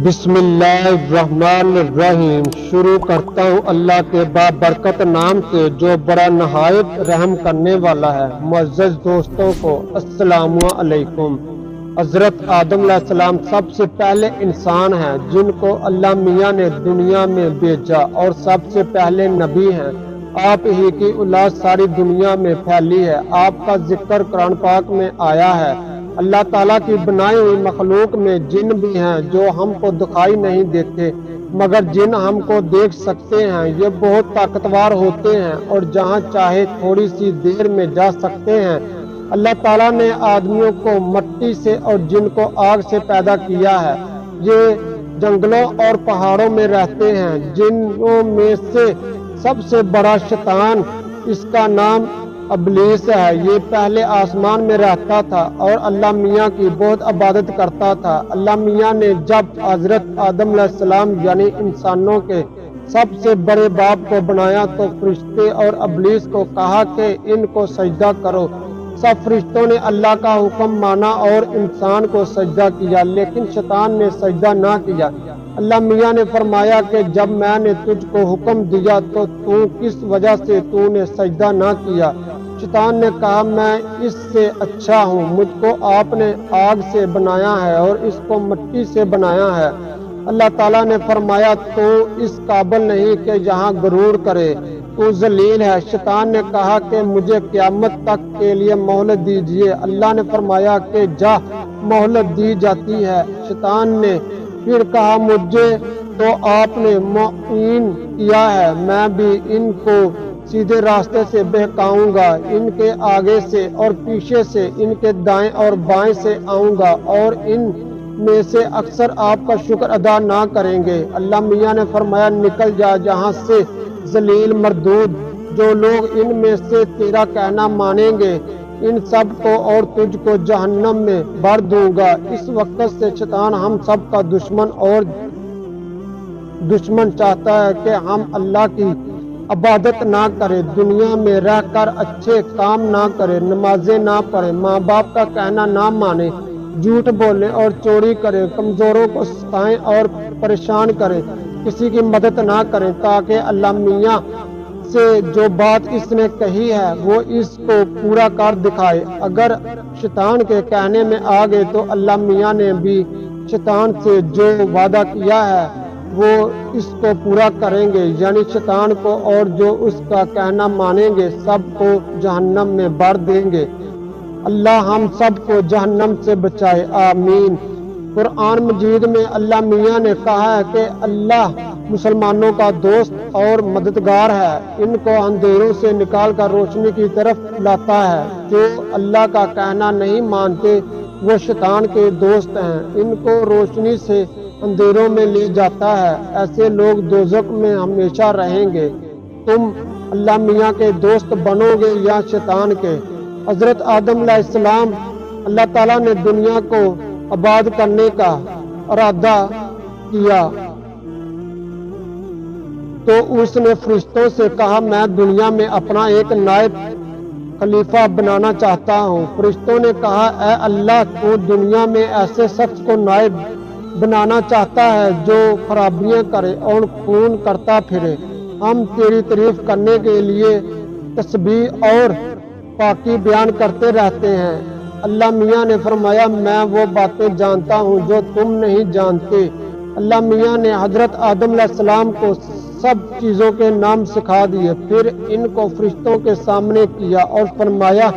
بسم اللہ الرحمن الرحیم۔ شروع کرتا ہوں اللہ کے بابرکت نام سے جو بڑا نہایت رحم کرنے والا ہے۔ معزز دوستوں کو السلام علیکم۔ حضرت آدم علیہ السلام سب سے پہلے انسان ہیں جن کو اللہ میاں نے دنیا میں بھیجا اور سب سے پہلے نبی ہیں۔ آپ ہی کی اولاد ساری دنیا میں پھیلی ہے۔ آپ کا ذکر قرآن پاک میں آیا ہے۔ اللہ تعالیٰ کی بنائی ہوئی مخلوق میں جن بھی ہیں جو ہم کو دکھائی نہیں دیتے، مگر جن ہم کو دیکھ سکتے ہیں۔ یہ بہت طاقتور ہوتے ہیں اور جہاں چاہے تھوڑی سی دیر میں جا سکتے ہیں۔ اللہ تعالیٰ نے آدمیوں کو مٹی سے اور جن کو آگ سے پیدا کیا ہے۔ یہ جنگلوں اور پہاڑوں میں رہتے ہیں۔ جنوں میں سے سب سے بڑا شیطان، اس کا نام ابلیس ہے، یہ پہلے آسمان میں رہتا تھا اور اللہ میاں کی بہت عبادت کرتا تھا۔ اللہ میاں نے جب حضرت آدم علیہ السلام یعنی انسانوں کے سب سے بڑے باپ کو بنایا تو فرشتے اور ابلیس کو کہا کہ ان کو سجدہ کرو۔ سب فرشتوں نے اللہ کا حکم مانا اور انسان کو سجدہ کیا، لیکن شیطان نے سجدہ نہ کیا۔ اللہ میاں نے فرمایا کہ جب میں نے تجھ کو حکم دیا تو کس وجہ سے تو نے سجدہ نہ کیا؟ شیطان نے کہا میں اس سے اچھا ہوں، مجھ کو آپ نے آگ سے بنایا ہے اور اس کو مٹی سے بنایا ہے۔ اللہ تعالیٰ نے فرمایا تو اس قابل نہیں کہ یہاں غرور کرے، تو ذلیل ہے۔ شیطان نے کہا کہ مجھے قیامت تک کے لیے مہلت دیجیے۔ اللہ نے فرمایا کہ جا، مہلت دی جاتی ہے۔ شیطان نے پھر کہا مجھے تو آپ نے معین کیا ہے، میں بھی ان کو سیدھے راستے سے بہکاؤں گا، ان کے آگے سے اور پیچھے سے، ان کے دائیں اور بائیں سے آؤں گا اور ان میں سے اکثر آپ کا شکر ادا نہ کریں گے۔ اللہ میاں نے فرمایا نکل جا یہاں سے ذلیل مردود، جو لوگ ان میں سے تیرا کہنا مانیں گے ان سب کو اور تجھ کو جہنم میں بھر دوں گا۔ اس وقت سے شیطان ہم سب کا دشمن اور دشمن چاہتا ہے کہ ہم اللہ کی عبادت نہ کرے، دنیا میں رہ کر اچھے کام نہ کرے، نمازیں نہ پڑھے، ماں باپ کا کہنا نہ مانے، جھوٹ بولے اور چوری کرے، کمزوروں کو ستائیں اور پریشان کرے، کسی کی مدد نہ کریں، تاکہ اللہ میاں سے جو بات اس نے کہی ہے وہ اس کو پورا کر دکھائے۔ اگر شیطان کے کہنے میں آ گئے تو اللہ میاں نے بھی شیطان سے جو وعدہ کیا ہے وہ اس کو پورا کریں گے، یعنی شیطان کو اور جو اس کا کہنا مانیں گے سب کو جہنم میں بھر دیں گے۔ اللہ ہم سب کو جہنم سے بچائے، آمین۔ قرآن مجید میں اللہ میاں نے کہا ہے کہ اللہ مسلمانوں کا دوست اور مددگار ہے، ان کو اندھیروں سے نکال کر روشنی کی طرف لاتا ہے۔ جو اللہ کا کہنا نہیں مانتے وہ شیطان کے دوست ہیں، ان کو روشنی سے اندھیروں میں لے جاتا ہے، ایسے لوگ دوزخ میں ہمیشہ رہیں گے۔ تم اللہ میاں کے دوست بنو گے یا شیطان کے؟ حضرت آدم علیہ السلام اللہ تعالیٰ نے دنیا کو آباد کرنے کا ارادہ کیا تو اس نے فرشتوں سے کہا میں دنیا میں اپنا ایک نائب خلیفہ بنانا چاہتا ہوں۔ فرشتوں نے کہا اے اللہ تو دنیا میں ایسے شخص کو نائب بنانا چاہتا ہے جو خرابیاں کرے اور خون کرتا پھرے، ہم تیری تعریف کرنے کے لیے تسبیح اور پاکی بیان کرتے رہتے ہیں۔ اللہ میاں نے فرمایا میں وہ باتیں جانتا ہوں جو تم نہیں جانتے۔ اللہ میاں نے حضرت آدم علیہ السلام کو سب چیزوں کے نام سکھا دیے، پھر ان کو فرشتوں کے سامنے کیا اور فرمایا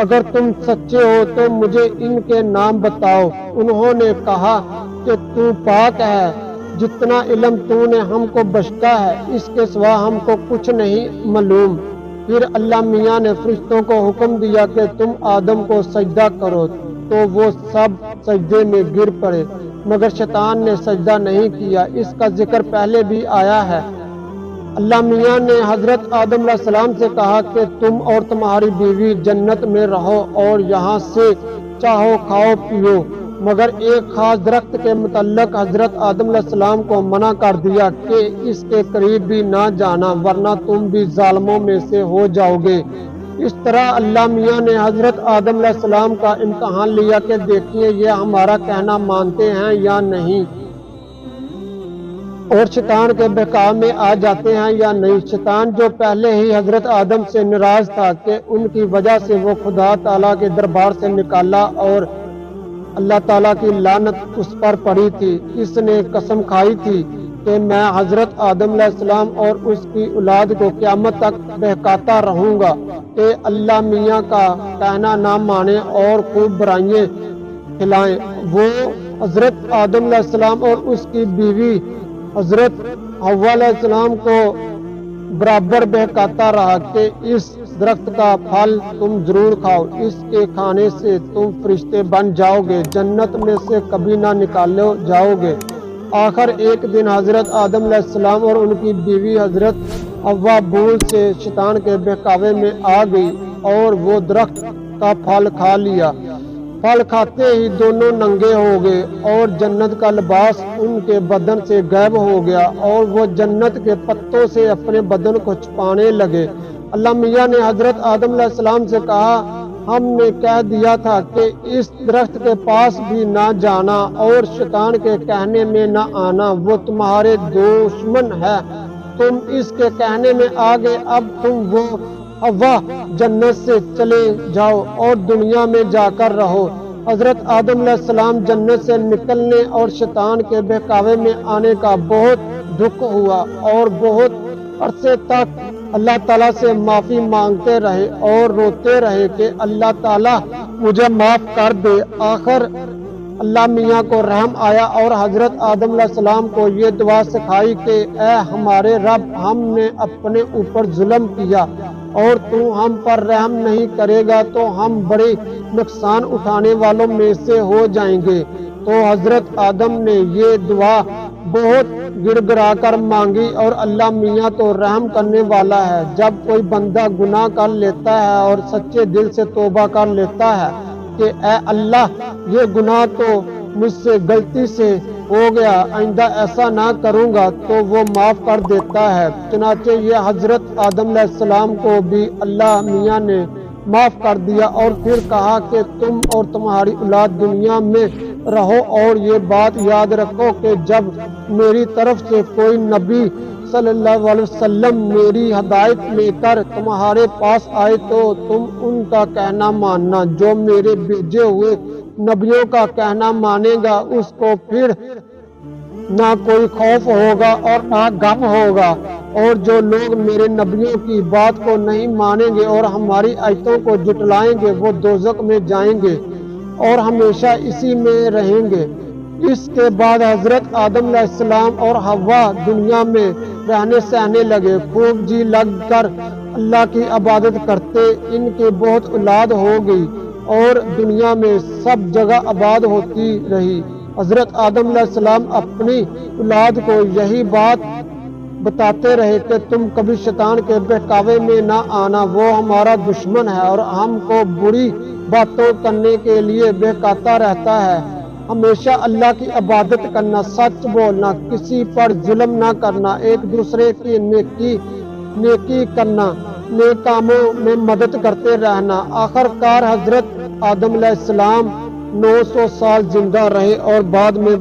اگر تم سچے ہو تو مجھے ان کے نام بتاؤ۔ انہوں نے کہا کہ تو پاک ہے، جتنا علم تو نے ہم کو بخشا ہے اس کے سوا ہم کو کچھ نہیں معلوم۔ پھر اللہ میاں نے فرشتوں کو حکم دیا کہ تم آدم کو سجدہ کرو، تو وہ سب سجدے میں گر پڑے، مگر شیطان نے سجدہ نہیں کیا۔ اس کا ذکر پہلے بھی آیا ہے۔ اللہ میاں نے حضرت آدم علیہ السلام سے کہا کہ تم اور تمہاری بیوی جنت میں رہو اور یہاں سے چاہو کھاؤ پیو، مگر ایک خاص درخت کے متعلق حضرت آدم علیہ السلام کو منع کر دیا کہ اس کے قریب بھی نہ جانا ورنہ تم بھی ظالموں میں سے ہو جاؤ گے۔ اس طرح اللہ میاں نے حضرت آدم علیہ السلام کا امتحان لیا کہ دیکھیے یہ ہمارا کہنا مانتے ہیں یا نہیں۔ اور شیطان کے بہکاؤ میں آ جاتے ہیں یا نہیں۔ شیطان جو پہلے ہی حضرت آدم سے ناراض تھا کہ ان کی وجہ سے وہ خدا تعالیٰ کے دربار سے نکالا اور اللہ تعالیٰ کی لعنت اس پر پڑی تھی، اس نے قسم کھائی تھی کہ میں حضرت آدم علیہ السلام اور اس کی اولاد کو قیامت تک بہکاتا رہوں گا کہ اللہ میاں کا کہنا نہ مانے اور خوب برائیاں کھلائیں۔ وہ حضرت آدم علیہ السلام اور اس کی بیوی حضرت حوا علیہ السلام کو برابر بہکاتا رہا کہ اس درخت کا پھل تم ضرور کھاؤ، اس کے کھانے سے تم فرشتے بن جاؤ گے، جنت میں سے کبھی نہ نکالے جاؤ گے۔ آخر ایک دن حضرت آدم علیہ السلام اور ان کی بیوی حضرت حوا بھول سے شیطان کے بہکاوے میں آ گئی اور وہ درخت کا پھل کھا لیا۔ پھل کھاتے ہی دونوں ننگے ہو گئے اور جنت کا لباس ان کے بدن سے غائب ہو گیا اور وہ جنت کے پتوں سے اپنے بدن کو چھپانے لگے۔ اللہ میاں نے حضرت آدم علیہ السلام سے کہا، ہم نے کہہ دیا تھا کہ اس درخت کے پاس بھی نہ جانا اور شیطان کے کہنے میں نہ آنا، وہ تمہارے دشمن ہے، تم اس کے کہنے میں آ گئے، اب تم وہ حوا جنت سے چلے جاؤ اور دنیا میں جا کر رہو۔ حضرت آدم علیہ السلام جنت سے نکلنے اور شیطان کے بہکاوے میں آنے کا بہت دکھ ہوا اور بہت عرصے تک اللہ تعالیٰ سے معافی مانگتے رہے اور روتے رہے کہ اللہ تعالیٰ مجھے معاف کر دے۔ آخر اللہ میاں کو رحم آیا اور حضرت آدم علیہ السلام کو یہ دعا سکھائی کہ اے ہمارے رب، ہم نے اپنے اوپر ظلم کیا اور تو ہم پر رحم نہیں کرے گا تو ہم بڑے نقصان اٹھانے والوں میں سے ہو جائیں گے۔ تو حضرت آدم نے یہ دعا بہت گڑ گڑا کر مانگی اور اللہ میاں تو رحم کرنے والا ہے، جب کوئی بندہ گناہ کر لیتا ہے اور سچے دل سے توبہ کر لیتا ہے کہ اے اللہ یہ گناہ تو مجھ سے غلطی سے ہو گیا، آئندہ ایسا نہ کروں گا، تو وہ معاف کر دیتا ہے۔ چنانچہ یہ حضرت آدم علیہ السلام کو بھی اللہ میاں نے معاف کر دیا اور پھر کہا کہ تم اور تمہاری اولاد دنیا میں رہو اور یہ بات یاد رکھو کہ جب میری طرف سے کوئی نبی صلی اللہ علیہ وسلم میری ہدایت لے کر تمہارے پاس آئے تو تم ان کا کہنا ماننا، جو میرے بھیجے ہوئے نبیوں کا کہنا مانے گا اس کو پھر نہ کوئی خوف ہوگا اور نہ غم ہوگا، اور جو لوگ میرے نبیوں کی بات کو نہیں مانیں گے اور ہماری آیتوں کو جھٹلائیں گے وہ دوزخ میں جائیں گے اور ہمیشہ اسی میں رہیں گے۔ اس کے بعد حضرت آدم علیہ السلام اور حوا دنیا میں رہنے سہنے لگے، خوب جی لگ کر اللہ کی عبادت کرتے، ان کی بہت اولاد ہو گئی اور دنیا میں سب جگہ آباد ہوتی رہی۔ حضرت آدم علیہ السلام اپنی اولاد کو یہی بات بتاتے رہے کہ تم کبھی شیطان کے بہکاوے میں نہ آنا، وہ ہمارا دشمن ہے اور ہم کو بری باتوں کرنے کے لیے بہکاتا رہتا ہے۔ ہمیشہ اللہ کی عبادت کرنا، سچ بولنا، کسی پر ظلم نہ کرنا، ایک دوسرے کی نیکی کرنا، نیک کاموں میں مدد کرتے رہنا۔ آخر کار حضرت آدم علیہ السلام 900 سال زندہ رہے اور بعد میں